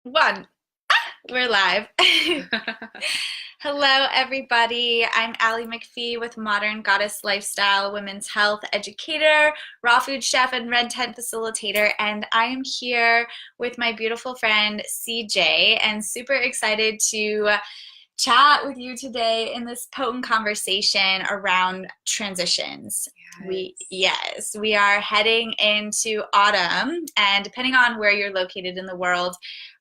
One. We're live. Hello, everybody. I'm Allie McFee with Modern Goddess Lifestyle, women's health educator, raw food chef, and red tent facilitator. And I am here with my beautiful friend CJ, and super excited to chat with you today in this potent conversation around transitions. We are heading into autumn, and depending on where you're located in the world,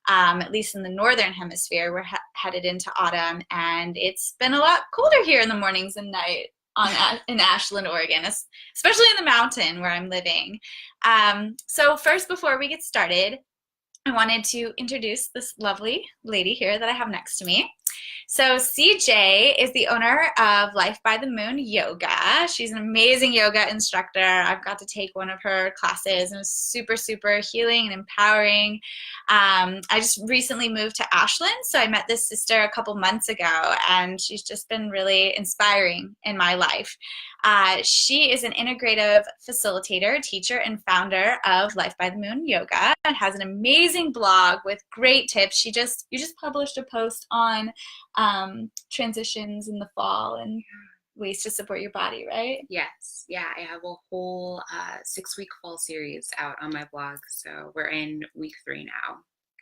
at least in the northern hemisphere, we're headed into autumn, and it's been a lot colder here in the mornings and night in Ashland, Oregon, especially in the mountain where I'm living. So first, before we get started, I wanted to introduce this lovely lady here that I have next to me. So CJ is the owner of Life by the Moon Yoga. She's an amazing yoga instructor. I've got to take one of her classes, and it was super, super healing and empowering. I just recently moved to Ashland, so I met this sister a couple months ago, and she's just been really inspiring in my life. She is an integrative facilitator, teacher, and founder of Life by the Moon Yoga, and has an amazing blog with great tips. You just published a post on transitions in the fall and ways to support your body, right? Yes. Yeah, I have a whole 6-week fall series out on my blog. So we're in week 3 now.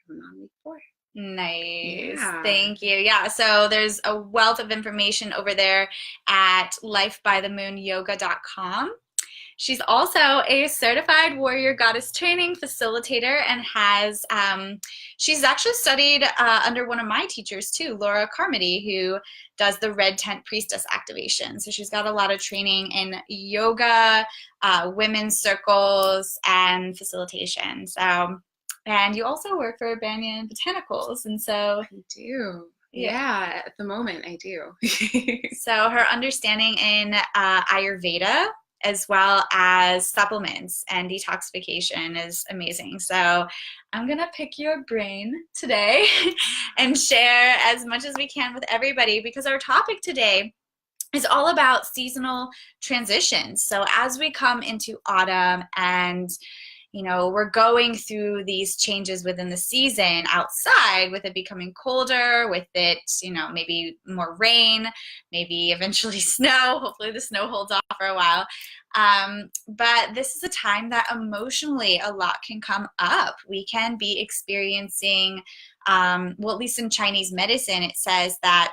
Coming on week 4. Nice. Yeah. Thank you. Yeah, so there's a wealth of information over there at lifebythemoonyoga.com. She's also a certified warrior goddess training facilitator and she's actually studied under one of my teachers too, Laura Carmody, who does the red tent priestess activation. So she's got a lot of training in yoga, women's circles, and facilitation. And you also work for Banyan Botanicals, and so I do. Yeah, at the moment I do. So her understanding in Ayurveda as well as supplements and detoxification is amazing. So I'm gonna pick your brain today and share as much as we can with everybody, because our topic today is all about seasonal transitions. So as we come into autumn and we're going through these changes within the season outside, with it becoming colder, with it, maybe more rain, maybe eventually snow. Hopefully the snow holds off for a while. But this is a time that emotionally a lot can come up. We can be experiencing, at least in Chinese medicine, it says that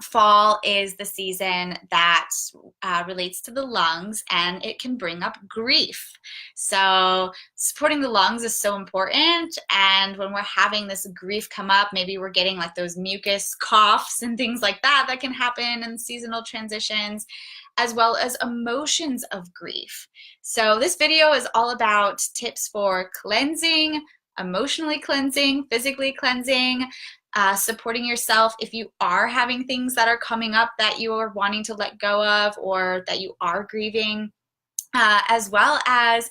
fall is the season that relates to the lungs, and it can bring up grief. So supporting the lungs is so important, and when we're having this grief come up, maybe we're getting like those mucus coughs and things like that can happen in seasonal transitions, as well as emotions of grief. So this video is all about tips for cleansing, emotionally cleansing, physically cleansing, supporting yourself if you are having things that are coming up that you are wanting to let go of or that you are grieving, as well as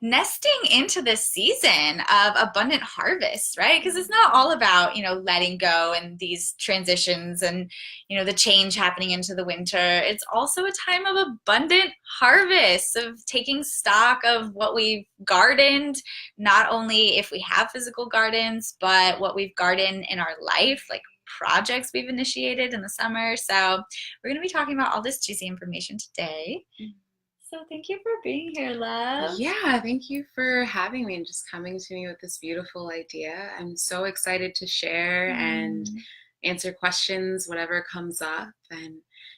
nesting into this season of abundant harvest, right? Because it's not all about, letting go and these transitions and, the change happening into the winter. It's also a time of abundant harvest, of taking stock of what we've gardened, not only if we have physical gardens, but what we've gardened in our life, like projects we've initiated in the summer. So we're going to be talking about all this juicy information today. So thank you for being here, love. Yeah, thank you for having me and just coming to me with this beautiful idea. I'm so excited to share and answer questions, whatever comes up, and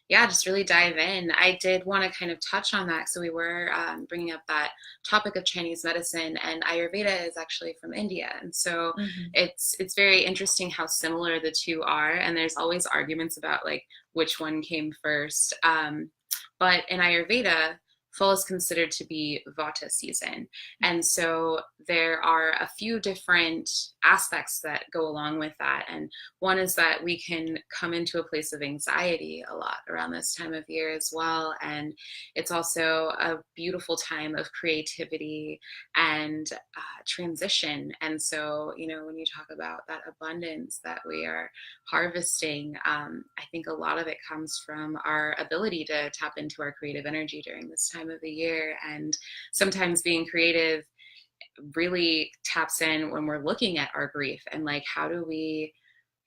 yeah, just really dive in. I did want to kind of touch on that. So we were bringing up that topic of Chinese medicine, and Ayurveda is actually from India. And so it's very interesting how similar the two are. And there's always arguments about like which one came first. But in Ayurveda, fall is considered to be Vata season. And so there are a few different aspects that go along with that. And one is that we can come into a place of anxiety a lot around this time of year as well. And it's also a beautiful time of creativity and transition. And so, when you talk about that abundance that we are harvesting, I think a lot of it comes from our ability to tap into our creative energy during this time of the year. And sometimes being creative really taps in when we're looking at our grief and like how do we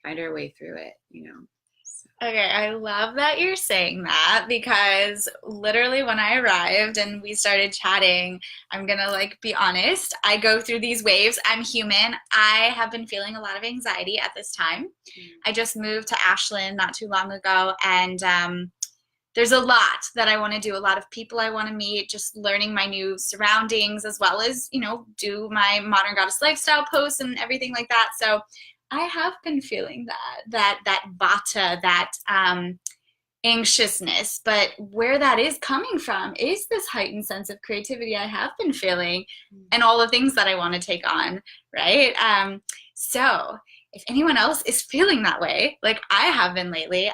find our way through it, you know. So, Okay, I love that you're saying that because literally when I arrived and we started chatting, I'm gonna like be honest, I go through these waves. I'm human. I have been feeling a lot of anxiety at this time. I just moved to Ashland not too long ago, and there's a lot that I want to do, a lot of people I want to meet, just learning my new surroundings as well as, you know, do my modern goddess lifestyle posts and everything like that. So I have been feeling that vata, that anxiousness, but where that is coming from is this heightened sense of creativity I have been feeling and all the things that I want to take on, right? So if anyone else is feeling that way, like I have been lately,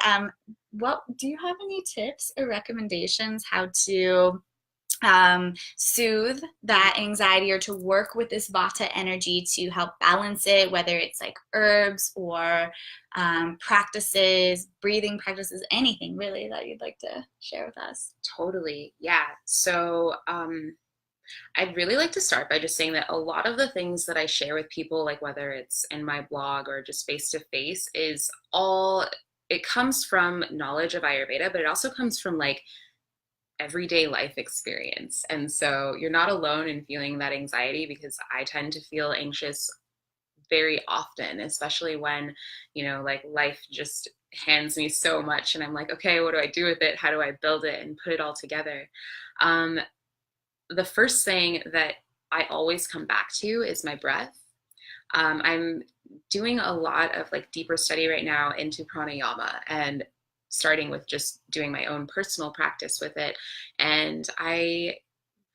what do you have any tips or recommendations how to soothe that anxiety or to work with this vata energy to help balance it, whether it's like herbs or practices, breathing practices, anything really that you'd like to share with us? totally. Yeah. So I'd really like to start by just saying that a lot of the things that I share with people, like whether it's in my blog or just face to face, is all, it comes from knowledge of Ayurveda, but it also comes from like everyday life experience. And so you're not alone in feeling that anxiety, because I tend to feel anxious very often, especially when, you know, like life just hands me so much and I'm like, okay, what do I do with it? How do I build it and put it all together? Um, the first thing that I always come back to is my breath. I'm doing a lot of like deeper study right now into pranayama and starting with just doing my own personal practice with it. And I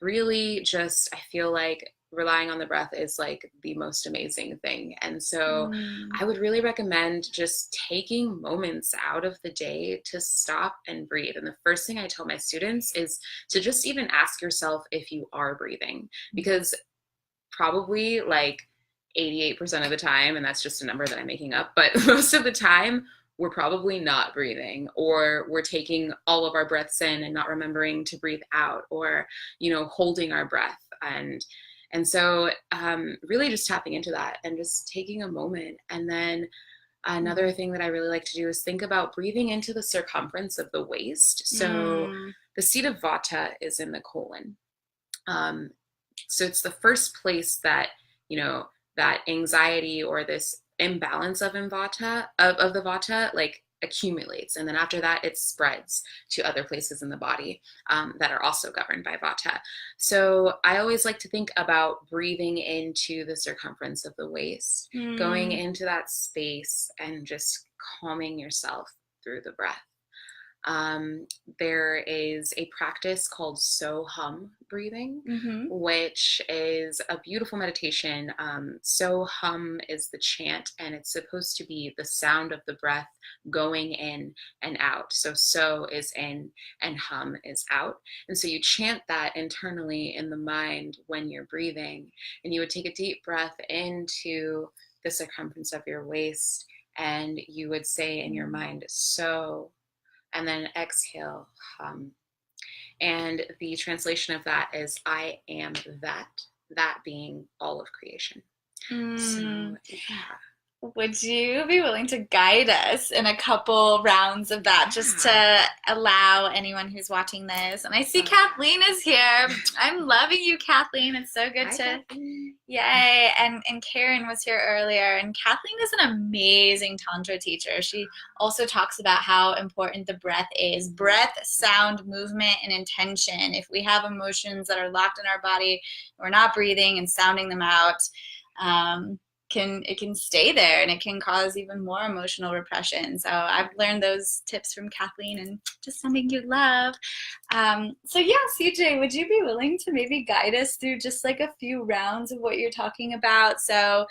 really just, I feel like relying on the breath is like the most amazing thing. And so Mm. I would really recommend just taking moments out of the day to stop and breathe. And the first thing I tell my students is to just even ask yourself if you are breathing, because probably like 88% of the time, and that's just a number that I'm making up, but most of the time, we're probably not breathing, or we're taking all of our breaths in and not remembering to breathe out, or, you know, holding our breath. And so really just tapping into that and just taking a moment. And then another thing that I really like to do is think about breathing into the circumference of the waist. So Mm. the seat of vata is in the colon. Um, so it's the first place that, you know, that anxiety or this imbalance of of the vata like accumulates, and then after that it spreads to other places in the body that are also governed by vata. So I always like to think about breathing into the circumference of the waist, going Mm. into that space and just calming yourself through the breath. There is a practice called So Hum breathing, Mm-hmm. which is a beautiful meditation. So Hum is the chant, and it's supposed to be the sound of the breath going in and out. So is in and hum is out. And so you chant that internally in the mind when you're breathing, and you would take a deep breath into the circumference of your waist, and you would say in your mind, so, and then exhale, hum. And the translation of that is I am that, that being all of creation. So, Mm. yeah. Would you be willing to guide us in a couple rounds of that just Yeah. to allow anyone who's watching this? And I see Kathleen is here. I'm loving you, Kathleen. It's so good Hi, to, Kathleen. yay. And Karen was here earlier. And Kathleen is an amazing Tantra teacher. She also talks about how important the breath is. Breath, sound, movement, and intention. If we have emotions that are locked in our body, we're not breathing and sounding them out. It can stay there and it can cause even more emotional repression. So I've learned those tips from Kathleen and just sending you love. So yeah, CJ, would you be willing to maybe guide us through just like a few rounds of what you're talking about? So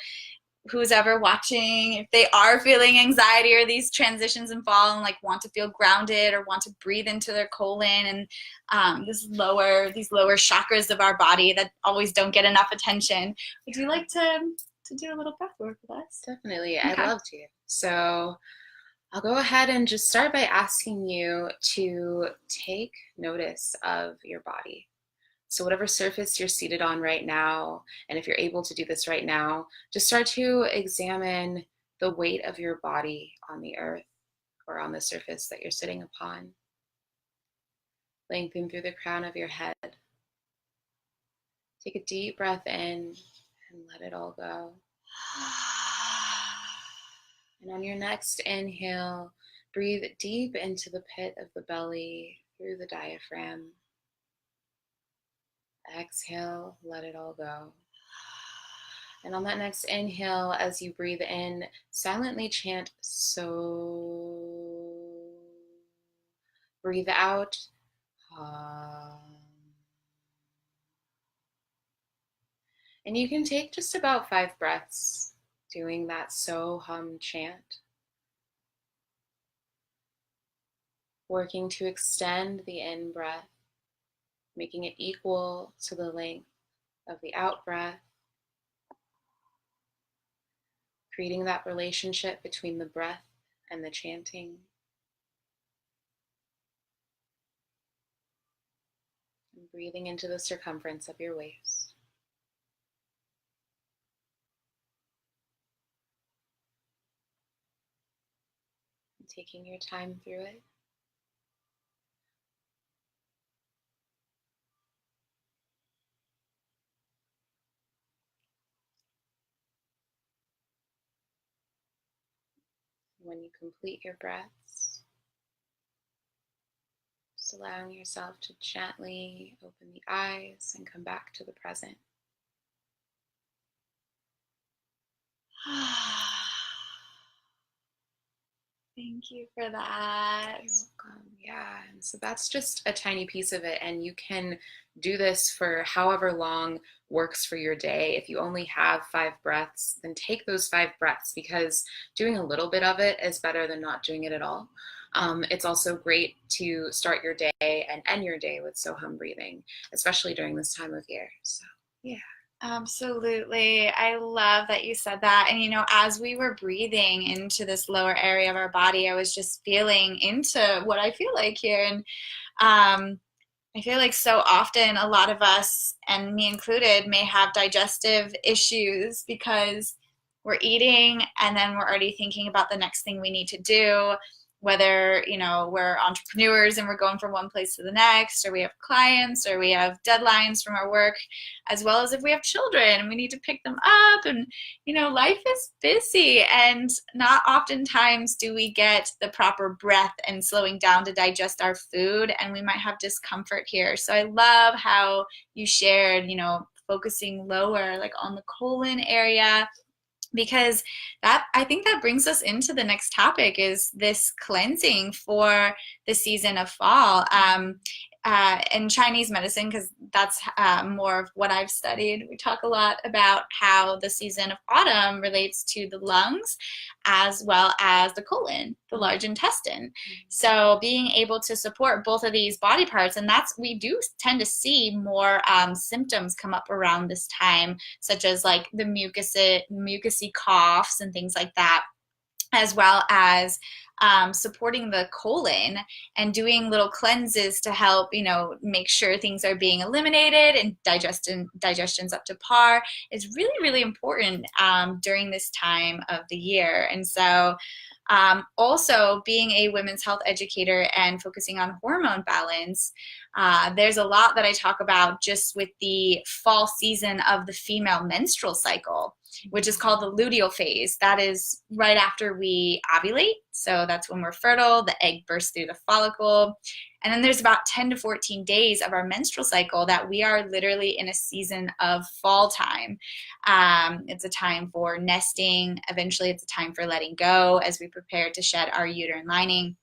who's ever watching, if they are feeling anxiety or these transitions and fall and like want to feel grounded or want to breathe into their colon and these lower chakras of our body that always don't get enough attention, would you like to do a little breath work with us? Definitely. I'd Okay. love to. So I'll go ahead and just start by asking you to take notice of your body. So whatever surface you're seated on right now, and if you're able to do this right now, just start to examine the weight of your body on the earth or on the surface that you're sitting upon. Lengthen through the crown of your head. Take a deep breath in and let it all go. And on your next inhale, breathe deep into the pit of the belly through the diaphragm. Exhale, let it all go. And on that next inhale, as you breathe in, silently chant so. Breathe out. And you can take just about 5 breaths doing that so hum chant, working to extend the in breath, making it equal to the length of the out breath, creating that relationship between the breath and the chanting. And breathing into the circumference of your waist. And taking your time through it. When you complete your breaths, just allowing yourself to gently open the eyes and come back to the present. Thank you for that. You're welcome. Yeah, and so that's just a tiny piece of it, and you can do this for however long works for your day. If you only have 5 breaths, then take those 5 breaths, because doing a little bit of it is better than not doing it at all. It's also great to start your day and end your day with Soham breathing, especially during this time of year. So, yeah. Absolutely. I love that you said that. And, as we were breathing into this lower area of our body, I was just feeling into what I feel like here. And I feel like so often a lot of us, and me included, may have digestive issues because we're eating and then we're already thinking about the next thing we need to do. Whether, we're entrepreneurs and we're going from one place to the next, or we have clients, or we have deadlines from our work, as well as if we have children and we need to pick them up. And, life is busy, and not oftentimes do we get the proper breath and slowing down to digest our food, and we might have discomfort here. So I love how you shared, focusing lower, like on the colon area, because I think that brings us into the next topic, is this cleansing for the season of fall. In Chinese medicine, because that's more of what I've studied, we talk a lot about how the season of autumn relates to the lungs as well as the colon, the large intestine. So being able to support both of these body parts, and we do tend to see more symptoms come up around this time, such as like the mucousy coughs and things like that, as well as supporting the colon and doing little cleanses to help, make sure things are being eliminated and digestion's up to par, is really, really important during this time of the year. And so also being a women's health educator and focusing on hormone balance, there's a lot that I talk about just with the fall season of the female menstrual cycle, which is called the luteal phase. That is right after we ovulate. So that's when we're fertile, the egg bursts through the follicle. And then there's about 10 to 14 days of our menstrual cycle that we are literally in a season of fall time. It's a time for nesting. Eventually, it's a time for letting go as we prepare to shed our uterine lining.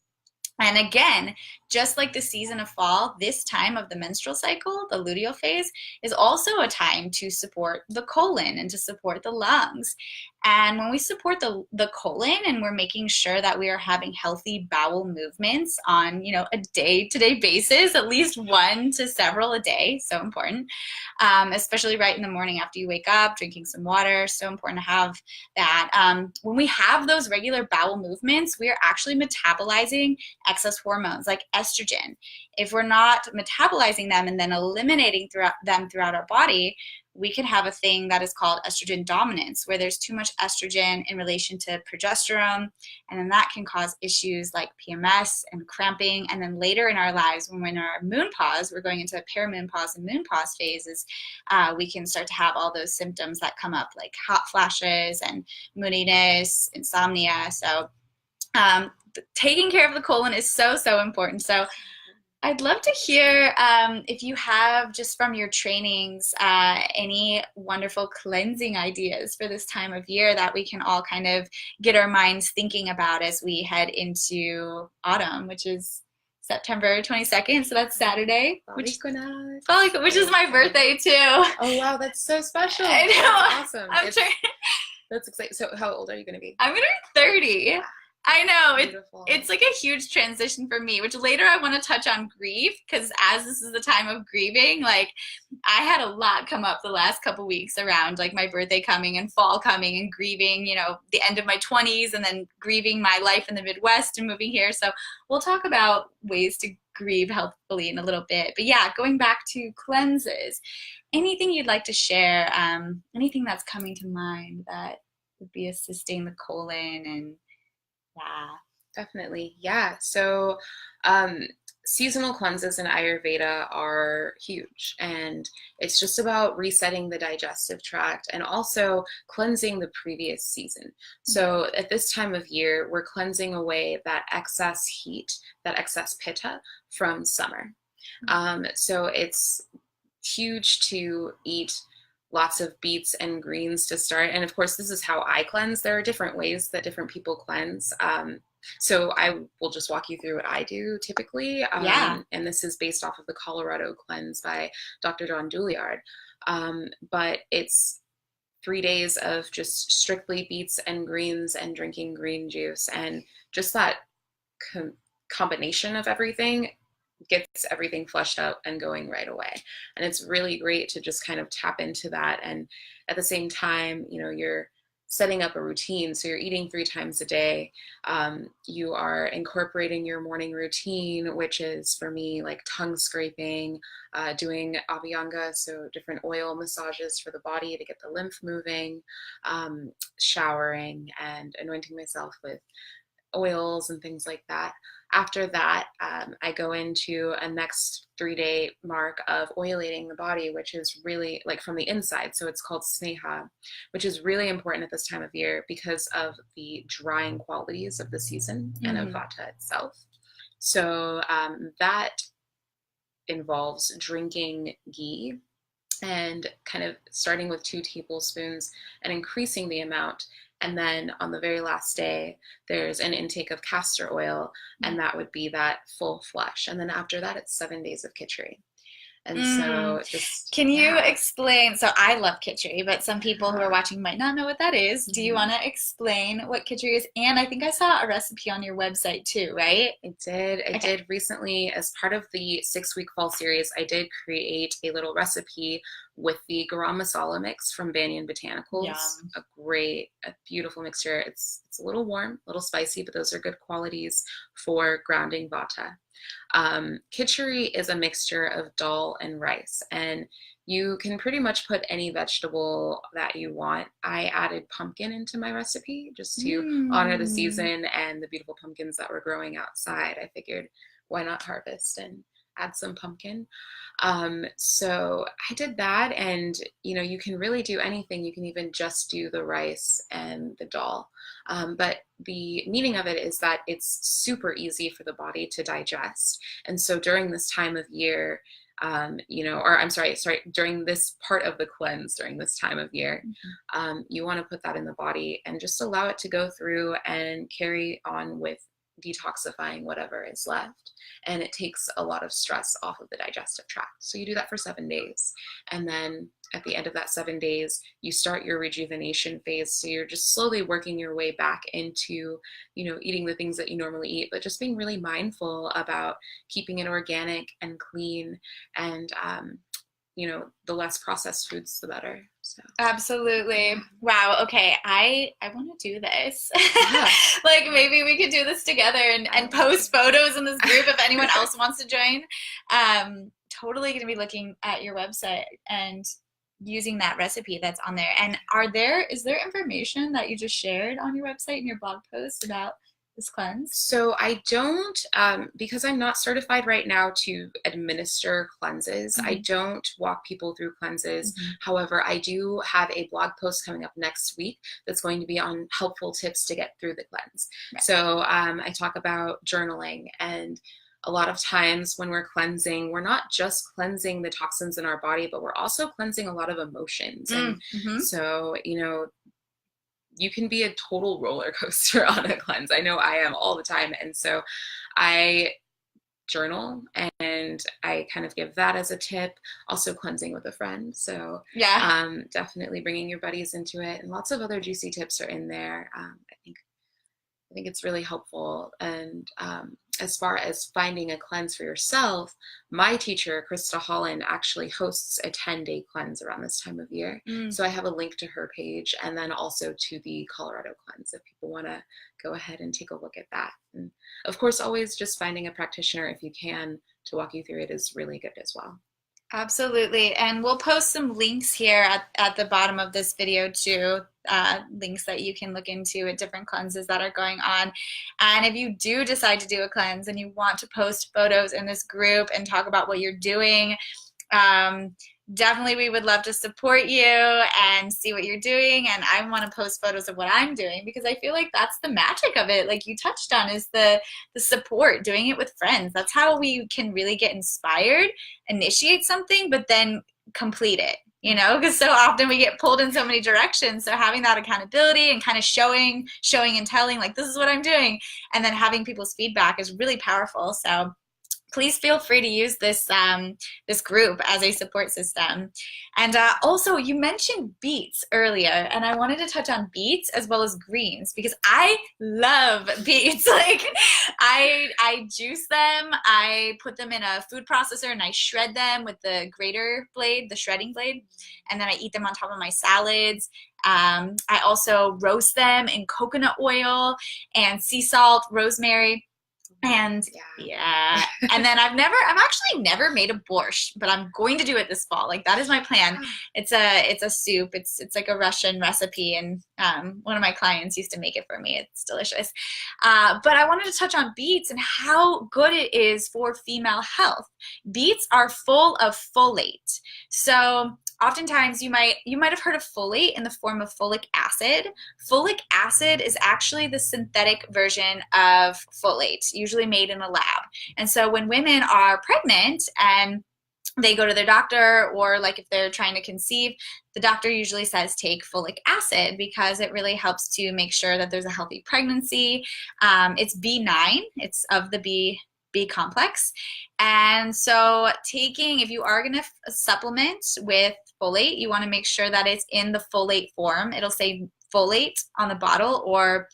And again, just like the season of fall, this time of the menstrual cycle, the luteal phase, is also a time to support the colon and to support the lungs. And when we support the colon and we're making sure that we are having healthy bowel movements on, a day-to-day basis, at least one to several a day, so important, especially right in the morning after you wake up, drinking some water, so important to have that. When we have those regular bowel movements, we are actually metabolizing excess hormones like estrogen. If we're not metabolizing them and then eliminating throughout our body, we can have a thing that is called estrogen dominance, where there's too much estrogen in relation to progesterone, and then that can cause issues like PMS and cramping. And then later in our lives, when we're in our moonpause, we're going into perimenopause and moonpause phases, we can start to have all those symptoms that come up, like hot flashes and moodiness, insomnia. So taking care of the colon is so, so important. So I'd love to hear if you have, just from your trainings, any wonderful cleansing ideas for this time of year that we can all kind of get our minds thinking about as we head into autumn, which is September 22nd. So that's Saturday, which is my birthday too. Oh, wow. That's so special. I know. That's awesome. That's exciting. So how old are you going to be? I'm going to be 30. Yeah. I know, it's like a huge transition for me, which later I want to touch on grief, because as this is the time of grieving, like I had a lot come up the last couple weeks around like my birthday coming and fall coming and grieving, the end of my 20s and then grieving my life in the Midwest and moving here. So we'll talk about ways to grieve healthfully in a little bit. But yeah, going back to cleanses, anything you'd like to share, anything that's coming to mind that would be assisting the colon and definitely. Yeah. So seasonal cleanses in Ayurveda are huge, and it's just about resetting the digestive tract and also cleansing the previous season. So at this time of year, we're cleansing away that excess heat, that excess pitta from summer. So it's huge to eat lots of beets and greens to start. And of course, this is how I cleanse. There are different ways that different people cleanse. So I will just walk you through what I do typically. And this is based off of the Colorado Cleanse by Dr. John Douillard. But it's 3 days of just strictly beets and greens and drinking green juice. And just that combination of everything gets everything flushed out and going right away. And it's really great to just kind of tap into that. And at the same time, you're setting up a routine. So you're eating 3 times a day. You are incorporating your morning routine, which is for me like tongue scraping, doing abhyanga, so different oil massages for the body to get the lymph moving, showering and anointing myself with oils and things like that. After that, I go into a next 3-day mark of oilating the body, which is really like from the inside. So it's called sneha, which is really important at this time of year because of the drying qualities of the season and of vata itself. So that involves drinking ghee and kind of starting with 2 tablespoons and increasing the amount. And then on the very last day, there's an intake of castor oil, and that would be that full flush. And then after that, it's 7 days of khichdi. And so can you explain? So I love khichdi, but some people who are watching might not know what that is. Do you want to explain what khichdi is? And I think I saw a recipe on your website too, right? I did recently, as part of the 6-week fall series, I did create a little recipe with the garam masala mix from Banyan Botanicals. A beautiful mixture. It's a little warm, a little spicy, but those are good qualities for grounding vata. Khichdi is a mixture of dal and rice, and you can pretty much put any vegetable that you want. I added pumpkin into my recipe just to honor the season and the beautiful pumpkins that were growing outside. I figured, why not harvest and add some pumpkin? So I did that, and you can really do anything. You can even just do the rice and the dal. But the meaning of it is that it's super easy for the body to digest. And so during this time of year, during this part of the cleanse, during this time of year, you want to put that in the body and just allow it to go through and carry on with detoxifying whatever is left, and it takes a lot of stress off of the digestive tract. So you do that for 7 days, and then at the end of that 7 days, you start your rejuvenation phase. So you're just slowly working your way back into, eating the things that you normally eat, but just being really mindful about keeping it organic and clean, and the less processed foods, the better. So Absolutely. Wow. Okay. I want to do this. yeah. Like maybe we could do this together and post photos in this group if anyone else wants to join. Totally going to be looking at your website and using that recipe that's on there. And is there information that you just shared on your website and your blog post about this cleanse? So I don't, because I'm not certified right now to administer cleanses, I don't walk people through cleanses. However, I do have a blog post coming up next week that's going to be on helpful tips to get through the cleanse. Right. So I talk about journaling, and a lot of times when we're cleansing, we're not just cleansing the toxins in our body, but we're also cleansing a lot of emotions. And so, you can be a total roller coaster on a cleanse. I know I am all the time. And so I journal, and I kind of give that as a tip. Also cleansing with a friend. So yeah, definitely bringing your buddies into it, and lots of other juicy tips are in there. I think it's really helpful. And as far as finding a cleanse for yourself, my teacher, Krista Holland, actually hosts a 10-day cleanse around this time of year. So I have a link to her page, and then also to the Colorado cleanse if people want to go ahead and take a look at that. And of course, always just finding a practitioner if you can to walk you through it is really good as well. Absolutely. And we'll post some links here at the bottom of this video too, links that you can look into at different cleanses that are going on. And if you do decide to do a cleanse and you want to post photos in this group and talk about what you're doing, definitely we would love to support you and see what you're doing. And I want to post photos of what I'm doing, because I feel like that's the magic of it, like you touched on, is the support, doing it with friends. That's how we can really get inspired, initiate something, but then complete it, because so often we get pulled in so many directions. So having that accountability and kind of showing and telling, like, this is what I'm doing, and then having people's feedback is really powerful. So please feel free to use this this group as a support system. And also, you mentioned beets earlier, and I wanted to touch on beets as well as greens, because I love beets. Like, I juice them, I put them in a food processor, and I shred them with the grater blade, the shredding blade, and then I eat them on top of my salads. I also roast them in coconut oil and sea salt, rosemary. And yeah, and then I've actually never made a borscht, but I'm going to do it this fall. Like, that is my plan. It's a soup. It's like a Russian recipe, and one of my clients used to make it for me. It's delicious. But I wanted to touch on beets and how good it is for female health. Beets are full of folate. So oftentimes you might have heard of folate in the form of folic acid. Folic acid is actually the synthetic version of folate, usually made in a lab. And so when women are pregnant and they go to their doctor, or like if they're trying to conceive, the doctor usually says take folic acid, because it really helps to make sure that there's a healthy pregnancy. It's B9, it's of the B complex. And so if you are going to supplement with folate, you want to make sure that it's in the folate form. It'll say folate on the bottle, or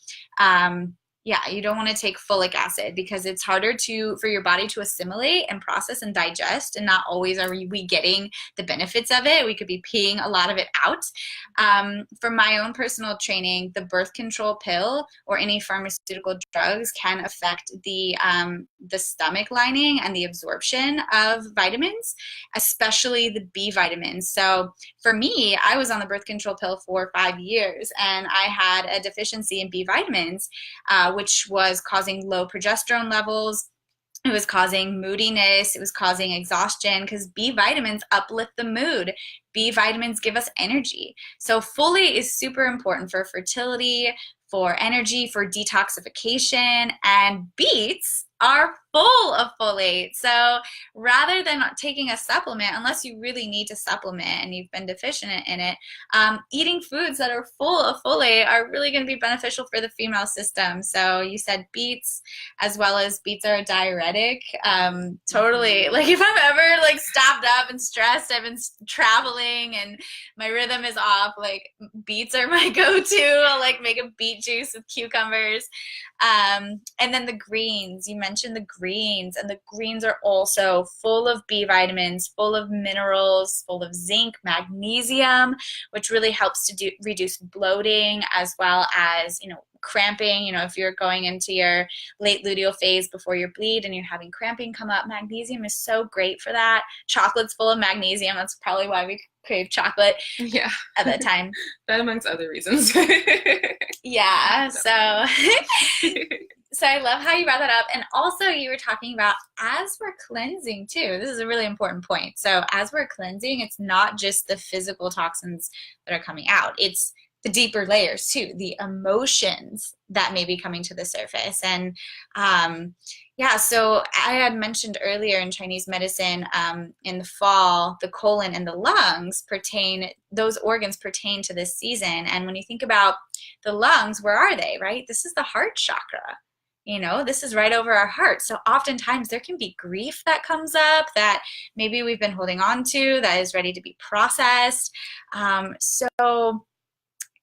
you don't want to take folic acid, because it's harder for your body to assimilate and process and digest, and not always are we getting the benefits of it. We could be peeing a lot of it out. For my own personal training, the birth control pill or any pharmaceutical drugs can affect the stomach lining and the absorption of vitamins, especially the B vitamins. So for me, I was on the birth control pill for 5 years, and I had a deficiency in B vitamins, which was causing low progesterone levels. It was causing moodiness. It was causing exhaustion, because B vitamins uplift the mood. B vitamins give us energy. So folate is super important for fertility, for energy, for detoxification, and beets are full of folate. So rather than taking a supplement, unless you really need to supplement and you've been deficient in it, eating foods that are full of folate are really going to be beneficial for the female system. So you said beets, as well as beets are a diuretic. Totally. Like if I'm ever like stopped up and stressed, I've been traveling and my rhythm is off, like beets are my go-to. I'll like make a beet juice with cucumbers. And then the greens, you mentioned the greens, and the greens are also full of B vitamins, full of minerals, full of zinc, magnesium, which really helps to reduce bloating, as well as, cramping. If you're going into your late luteal phase before your bleed and you're having cramping come up, magnesium is so great for that. Chocolate's full of magnesium. That's probably why we crave chocolate at that time. That amongst other reasons. Yeah, so I love how you brought that up. And also you were talking about as we're cleansing too. This is a really important point. So as we're cleansing, it's not just the physical toxins that are coming out. It's the deeper layers too, the emotions that may be coming to the surface. And so I had mentioned earlier in Chinese medicine, in the fall, the colon and the lungs those organs pertain to this season. And when you think about the lungs, where are they, right? This is the heart chakra. This is right over our heart. So oftentimes there can be grief that comes up that maybe we've been holding on to that is ready to be processed. So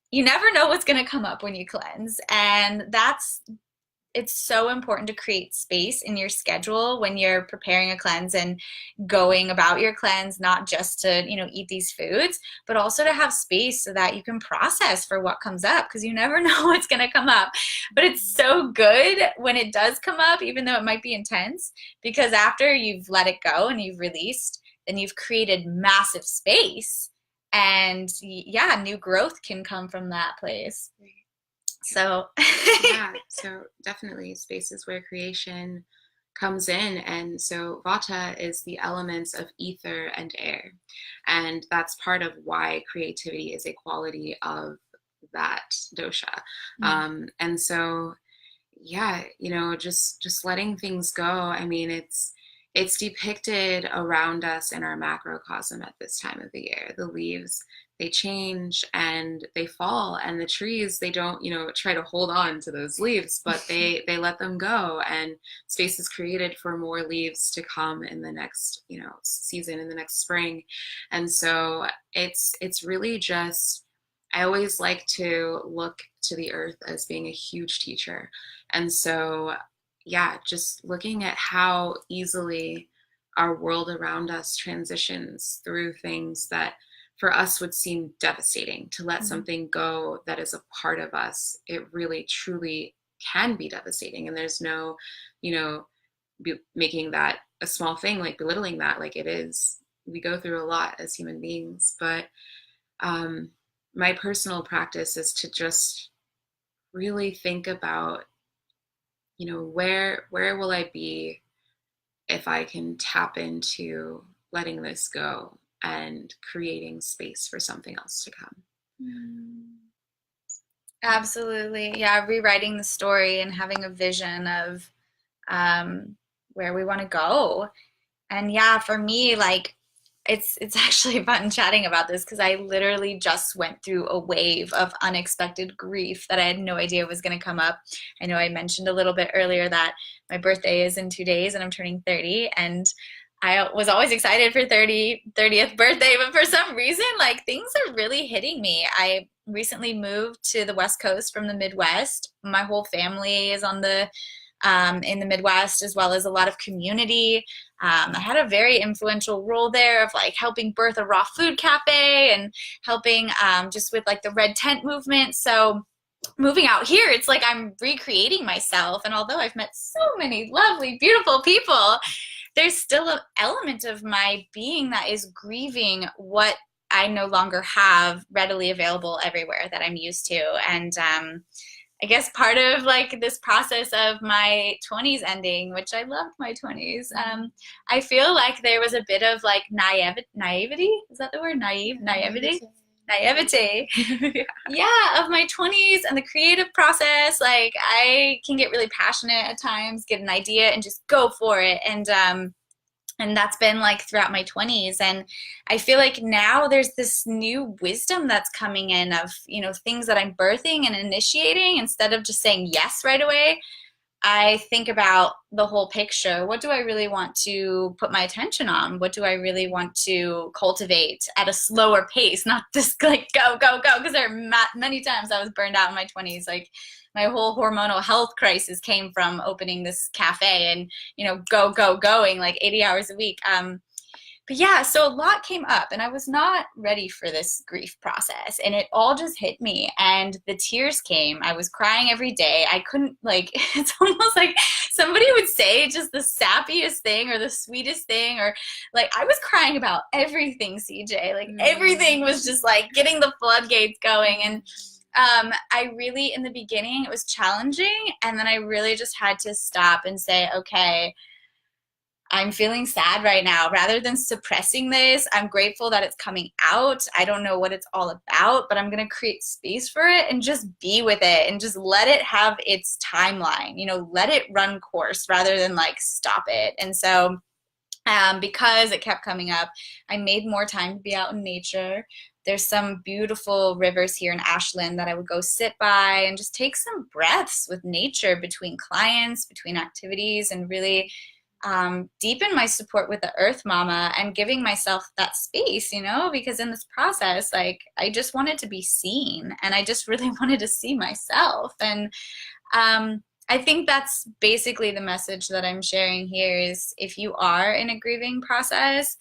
you never know what's going to come up when you cleanse. And it's so important to create space in your schedule when you're preparing a cleanse and going about your cleanse, not just to, eat these foods, but also to have space so that you can process for what comes up, because you never know what's going to come up. But it's so good when it does come up, even though it might be intense, because after you've let it go and you've released, then you've created massive space. And new growth can come from that place. So so definitely spaces where creation comes in. And so Vata is the elements of ether and air, and that's part of why creativity is a quality of that dosha. And so just letting things go. I mean, it's depicted around us in our macrocosm at this time of the year. The leaves, they change and they fall, and the trees, they don't, try to hold on to those leaves, but they let them go, and space is created for more leaves to come in the next, season, in the next spring. And so it's really just, I always like to look to the earth as being a huge teacher. And so just looking at how easily our world around us transitions through things that for us would seem devastating. To let something go that is a part of us, it really truly can be devastating. And there's no, making that a small thing, like belittling that, like it is. We go through a lot as human beings. But my personal practice is to just really think about, where will I be if I can tap into letting this go and creating space for something else to come. Absolutely. Yeah, rewriting the story and having a vision of where we want to go. And for me, like, it's actually fun chatting about this, because I literally just went through a wave of unexpected grief that I had no idea was going to come up. I know I mentioned a little bit earlier that my birthday is in 2 days and I'm turning 30, and I was always excited for 30th birthday, but for some reason, like, things are really hitting me. I recently moved to the West Coast from the Midwest. My whole family is in the Midwest, as well as a lot of community. I had a very influential role there of like helping birth a raw food cafe and helping just with like the red tent movement. So moving out here, it's like I'm recreating myself. And although I've met so many lovely, beautiful people, there's still an element of my being that is grieving what I no longer have readily available everywhere that I'm used to. And I guess part of like this process of my 20s ending, which I loved my 20s, I feel like there was a bit of like naivety. Is that the word? Naivety? naivete. Yeah. Yeah, of my 20s and the creative process. Like I can get really passionate at times, get an idea and just go for it. And that's been like throughout my 20s. And I feel like now there's this new wisdom that's coming in of, things that I'm birthing and initiating instead of just saying yes right away. I think about the whole picture. What do I really want to put my attention on? What do I really want to cultivate at a slower pace? Not just like go, go, go. Because there are many times I was burned out in my 20s. Like my whole hormonal health crisis came from opening this cafe and, go, go, going like 80 hours a week. But yeah, so a lot came up and I was not ready for this grief process and it all just hit me and the tears came. I was crying every day. I couldn't like, it's almost like somebody would say just the sappiest thing or the sweetest thing or like I was crying about everything, CJ. Like everything was just like getting the floodgates going. And I really, in the beginning, it was challenging. And then I really just had to stop and say, okay, I'm feeling sad right now. Rather than suppressing this, I'm grateful that it's coming out. I don't know what it's all about, but I'm going to create space for it and just be with it and just let it have its timeline, let it run course rather than like stop it. And so because it kept coming up, I made more time to be out in nature. There's some beautiful rivers here in Ashland that I would go sit by and just take some breaths with nature between clients, between activities, and really deepen my support with the earth mama and giving myself that space, because in this process, like I just wanted to be seen and I just really wanted to see myself. And I think that's basically the message that I'm sharing here is if you are in a grieving process,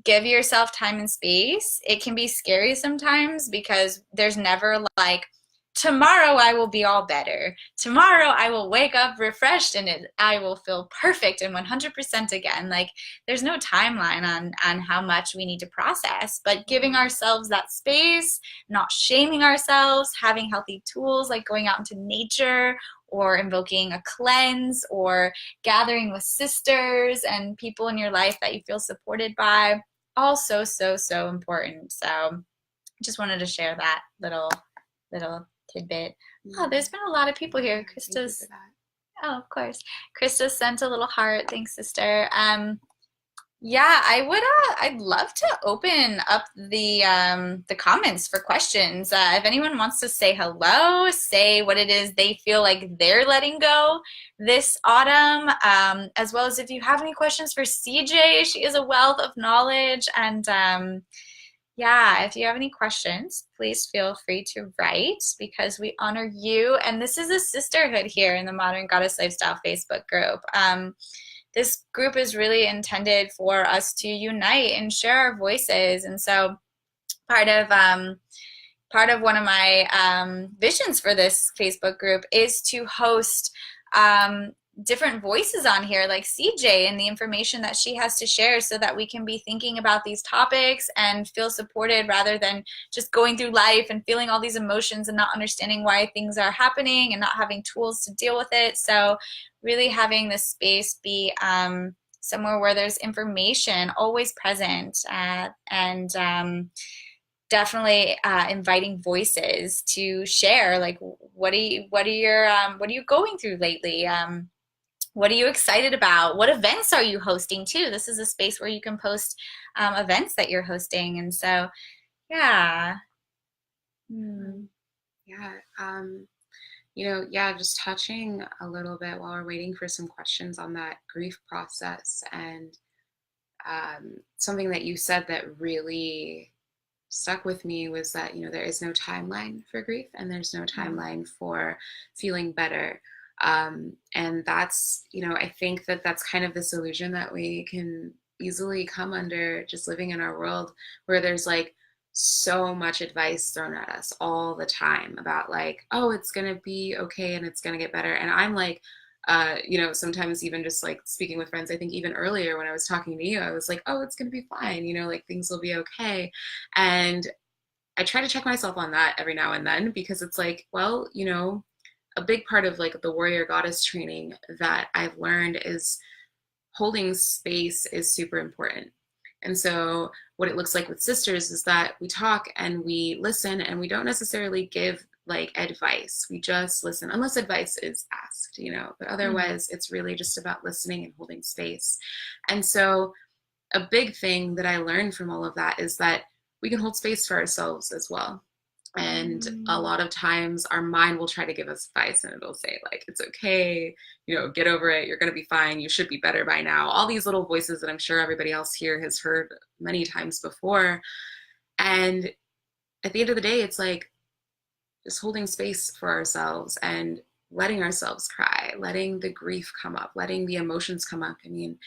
give yourself time and space. It can be scary sometimes because there's never like, tomorrow I will be all better. Tomorrow I will wake up refreshed and I will feel perfect and 100% again. Like there's no timeline on how much we need to process, but giving ourselves that space, not shaming ourselves, having healthy tools like going out into nature or invoking a cleanse or gathering with sisters and people in your life that you feel supported by. All so, so, so important. So just wanted to share that little tidbit. Oh, there's been a lot of people here. Krista's, oh, of course. Krista sent a little heart. Thanks, sister. Yeah, I'd love to open up the comments for questions. If anyone wants to say hello, say what it is they feel like they're letting go this autumn, as well as if you have any questions for CJ. She is a wealth of knowledge and yeah, if you have any questions, please feel free to write because we honor you. And this is a sisterhood here in the Modern Goddess Lifestyle Facebook group. This group is really intended for us to unite and share our voices. And so part of one of my visions for this Facebook group is to host different voices on here like CJ and the information that she has to share so that we can be thinking about these topics and feel supported rather than just going through life and feeling all these emotions and not understanding why things are happening and not having tools to deal with it. So really having this space be somewhere where there's information always present and definitely inviting voices to share like what are you going through lately, what are you excited about, what events are you hosting too. This is a space where you can post events that you're hosting. And so yeah. Yeah, just touching a little bit while we're waiting for some questions on that grief process and something that you said that really stuck with me was that there is no timeline for grief and there's no timeline for feeling better, and that's I think that that's kind of this illusion that we can easily come under just living in our world where there's like so much advice thrown at us all the time about like, oh, it's gonna be okay and it's gonna get better. And I'm like, sometimes even just like speaking with friends, I think even earlier when I was talking to you, I was like, oh, it's gonna be fine, like things will be okay. And I try to check myself on that every now and then because it's like, well, a big part of like the warrior goddess training that I've learned is holding space is super important. And so what it looks like with sisters is that we talk and we listen, and we don't necessarily give like advice. We just listen, unless advice is asked, you know, but otherwise it's really just about listening and holding space. And so a big thing that I learned from all of that is that we can hold space for ourselves as well. And a lot of times our mind will try to give us advice, and it'll say like, it's okay, you know, get over it, you're going to be fine, you should be better by now. All these little voices that I'm sure everybody else here has heard many times before. And at the end of the day, it's like just holding space for ourselves and letting ourselves cry, letting the grief come up, letting the emotions come up. I mean,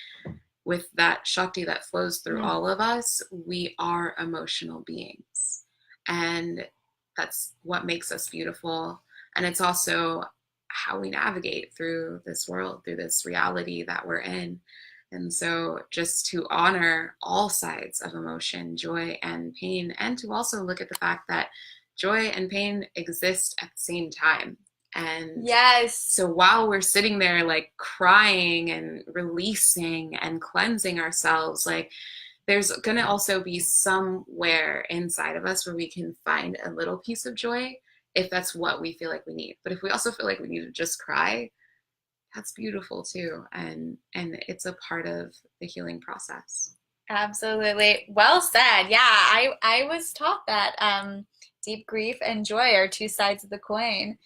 with that Shakti that flows through all of us, we are emotional beings. And that's what makes us beautiful. And it's also how we navigate through this world, through this reality that we're in. And so just to honor all sides of emotion, joy and pain, and to also look at the fact that joy and pain exist at the same time. And yes, so while we're sitting there like crying and releasing and cleansing ourselves, like there's going to also be somewhere inside of us where we can find a little piece of joy if that's what we feel like we need. But if we also feel like we need to just cry, that's beautiful too. And it's a part of the healing process. Absolutely. Well said. Yeah, I was taught that deep grief and joy are two sides of the coin.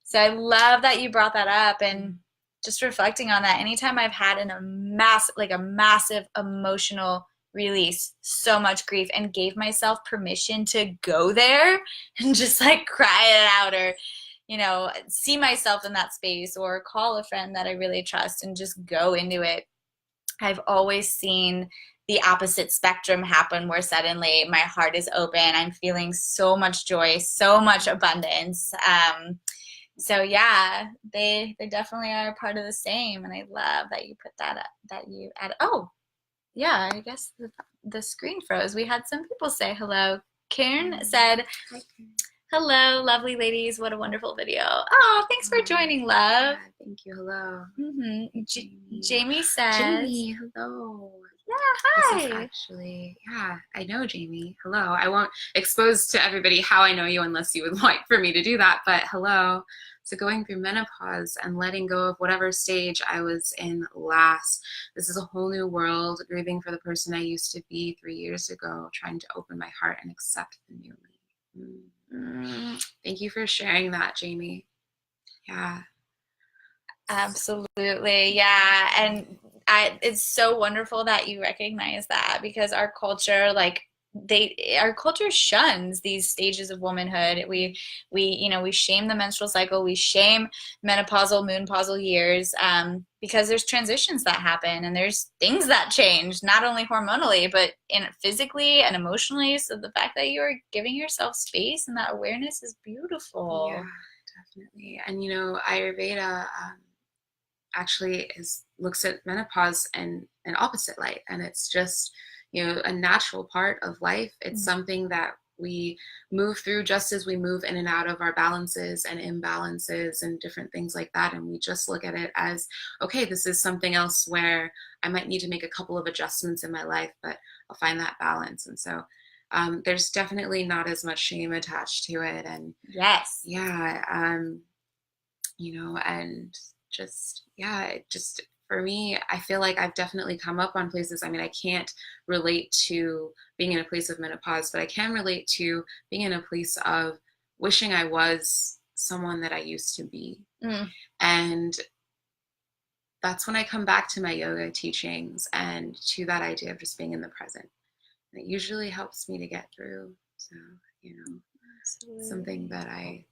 So I love that you brought that up, and just reflecting on that. Anytime I've had a massive emotional release, so much grief, and gave myself permission to go there and just like cry it out, or you know, see myself in that space, or call a friend that I really trust and just go into it, I've always seen the opposite spectrum happen, where suddenly my heart is open. I'm feeling so much joy, so much abundance. So yeah, they definitely are part of the same, and I love that you put that up, that you add. Oh, yeah, I guess the screen froze. We had some people say hello. Karen said, "Hello, lovely ladies. What a wonderful video." Oh, thanks for joining, love. Yeah, thank you. Hello. Jamie says, "Jamie, hello." Yeah, hi. This is actually, yeah, I know Jamie. Hello. I won't expose to everybody how I know you unless you would like for me to do that, but hello. So going through menopause and letting go of whatever stage I was in last. This is a whole new world, grieving for the person I used to be 3 years ago, trying to open my heart and accept the new me. Thank you for sharing that, Jamie. Yeah. Absolutely. Yeah. And it's so wonderful that you recognize that, because our culture, our culture shuns these stages of womanhood. We shame the menstrual cycle, we shame menopausal, moonpausal years, because there's transitions that happen, and there's things that change, not only hormonally, but physically and emotionally. So the fact that you are giving yourself space and that awareness is beautiful. Yeah, definitely. And Ayurveda actually looks at menopause in an opposite light, and it's just a natural part of life. It's something that we move through just as we move in and out of our balances and imbalances and different things like that, and we just look at it as, okay, this is something else where I might need to make a couple of adjustments in my life, but I'll find that balance. And so there's definitely not as much shame attached to it. And yes, yeah, and just for me, I feel like I've definitely come up on places. I mean, I can't relate to being in a place of menopause, but I can relate to being in a place of wishing I was someone that I used to be. And that's when I come back to my yoga teachings and to that idea of just being in the present. And it usually helps me to get through. So, something that I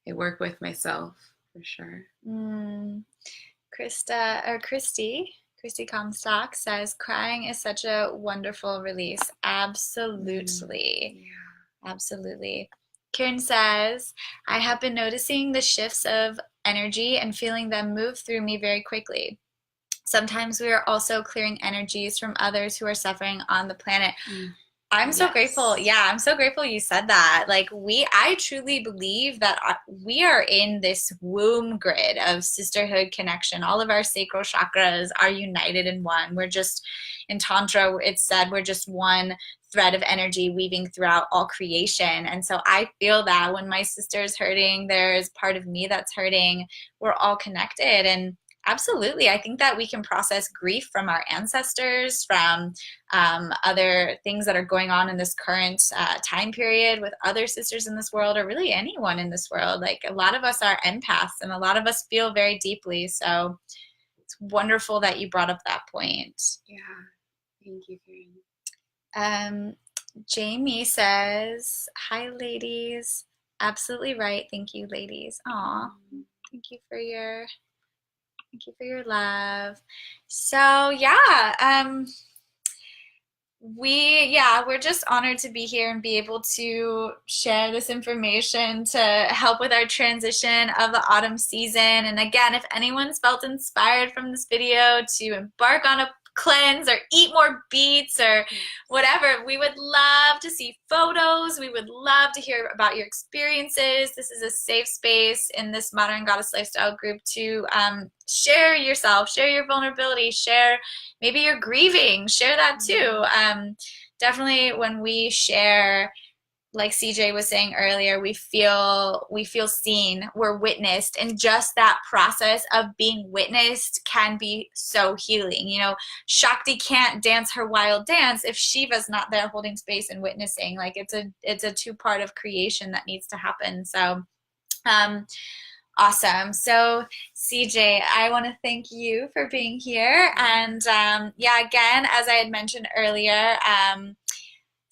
work with myself for sure. Christy Comstock says, crying is such a wonderful release. Absolutely. Yeah. Absolutely. Karen says, I have been noticing the shifts of energy and feeling them move through me very quickly. Sometimes we are also clearing energies from others who are suffering on the planet. I'm so grateful. Yeah, I'm so grateful you said that. I truly believe that we are in this womb grid of sisterhood connection. All of our sacral chakras are united in one. We're just, in Tantra, it's said we're just one thread of energy weaving throughout all creation. And so I feel that when my sister's hurting, there's part of me that's hurting. We're all connected. And absolutely, I think that we can process grief from our ancestors, from other things that are going on in this current time period with other sisters in this world, or really anyone in this world. Like, a lot of us are empaths, and a lot of us feel very deeply. So it's wonderful that you brought up that point. Yeah, thank you, Karen. Jamie says, "Hi, ladies." Absolutely right. Thank you, ladies. Aw, thank you for your love. So yeah, we're just honored to be here and be able to share this information to help with our transition of the autumn season. And again, if anyone's felt inspired from this video to embark on a cleanse or eat more beets or whatever, we would love to see photos. We would love to hear about your experiences. This is a safe space in this Modern Goddess Lifestyle group to share yourself, share your vulnerability, share maybe you're grieving, share that too. Definitely when we share, like CJ was saying earlier, we feel seen, we're witnessed, and just that process of being witnessed can be so healing. You know, Shakti can't dance her wild dance if Shiva's not there holding space and witnessing. Like, it's a two-part of creation that needs to happen. So awesome. So CJ, I want to thank you for being here. And yeah, again, as I had mentioned earlier,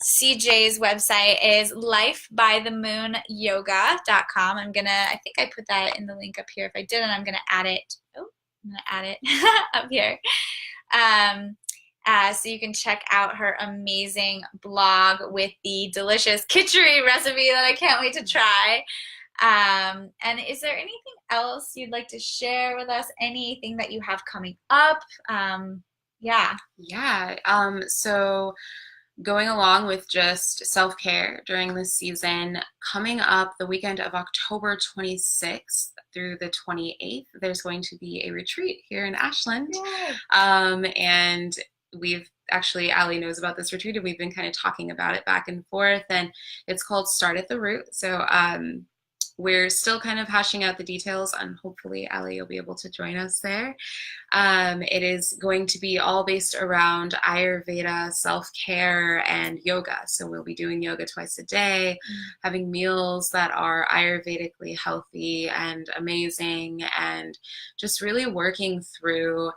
CJ's website is lifebythemoonyoga.com. I think I put that in the link up here. If I didn't, I'm gonna add it. Oh, I'm gonna add it up here. So you can check out her amazing blog with the delicious khichdi recipe that I can't wait to try. And is there anything else you'd like to share with us? Anything that you have coming up? Yeah. So going along with just self-care during this season, coming up the weekend of October 26th through the 28th, there's going to be a retreat here in Ashland. And we've actually, Allie knows about this retreat, and we've been kind of talking about it back and forth, and it's called Start at the Root. So we're still kind of hashing out the details, and hopefully, Allie, you'll be able to join us there. It is going to be all based around Ayurveda, self-care, and yoga. So we'll be doing yoga twice a day, having meals that are Ayurvedically healthy and amazing, and just really working through,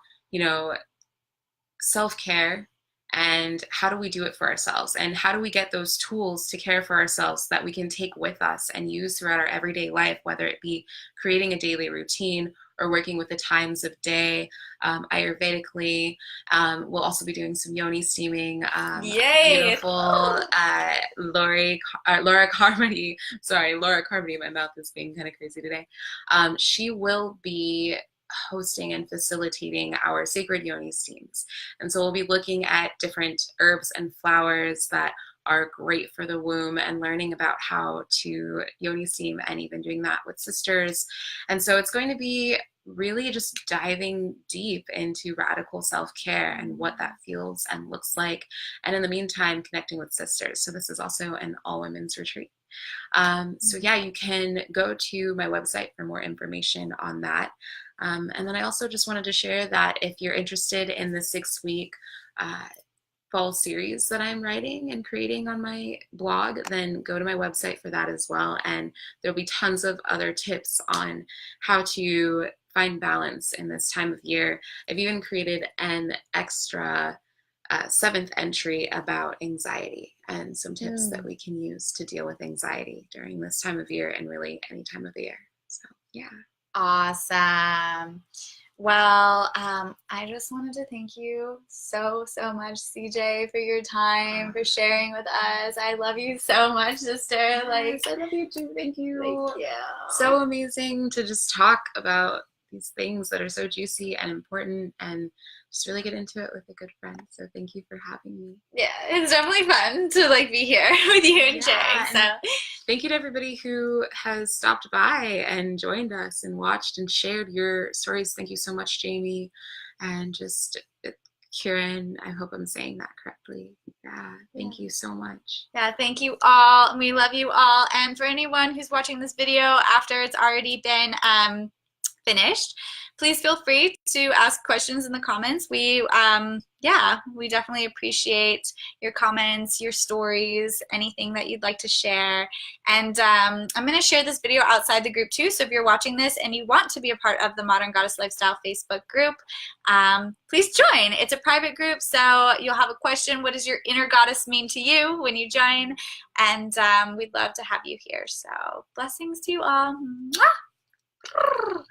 self-care. And how do we do it for ourselves? And how do we get those tools to care for ourselves that we can take with us and use throughout our everyday life, whether it be creating a daily routine or working with the times of day, Ayurvedically. We'll also be doing some yoni steaming. Yay! Beautiful Laura Carmody. Sorry, Laura Carmody. My mouth is being kind of crazy today. She will be hosting and facilitating our sacred yoni steams. And so we'll be looking at different herbs and flowers that are great for the womb and learning about how to yoni steam, and even doing that with sisters. And so it's going to be really just diving deep into radical self-care and what that feels and looks like. And in the meantime, connecting with sisters. So this is also an all-women's retreat. So yeah, you can go to my website for more information on that. And then I also just wanted to share that if you're interested in the 6-week fall series that I'm writing and creating on my blog, then go to my website for that as well. And there'll be tons of other tips on how to find balance in this time of year. I've even created an extra 7th entry about anxiety and some tips that we can use to deal with anxiety during this time of year, and really any time of the year. So yeah. Awesome. Well, I just wanted to thank you so much, CJ, for your time, for sharing with us. I love you so much, sister. Yes, I love you too. Thank you. Thank you. So amazing to just talk about these things that are so juicy and important, and just really get into it with a good friend. So thank you for having me. Yeah, it's definitely fun to be here with you and Jay. So thank you to everybody who has stopped by and joined us and watched and shared your stories. Thank you so much, Jamie. And just Kieran. I hope I'm saying that correctly. Yeah, Yeah. thank you so much. Yeah, thank you all. And we love you all. And for anyone who's watching this video after it's already been finished, please feel free to ask questions in the comments. Yeah, we definitely appreciate your comments, your stories, anything that you'd like to share. And I'm going to share this video outside the group too. So if you're watching this and you want to be a part of the Modern Goddess Lifestyle Facebook group, please join. It's a private group, so you'll have a question. What does your inner goddess mean to you when you join? And we'd love to have you here. So blessings to you all. Mwah!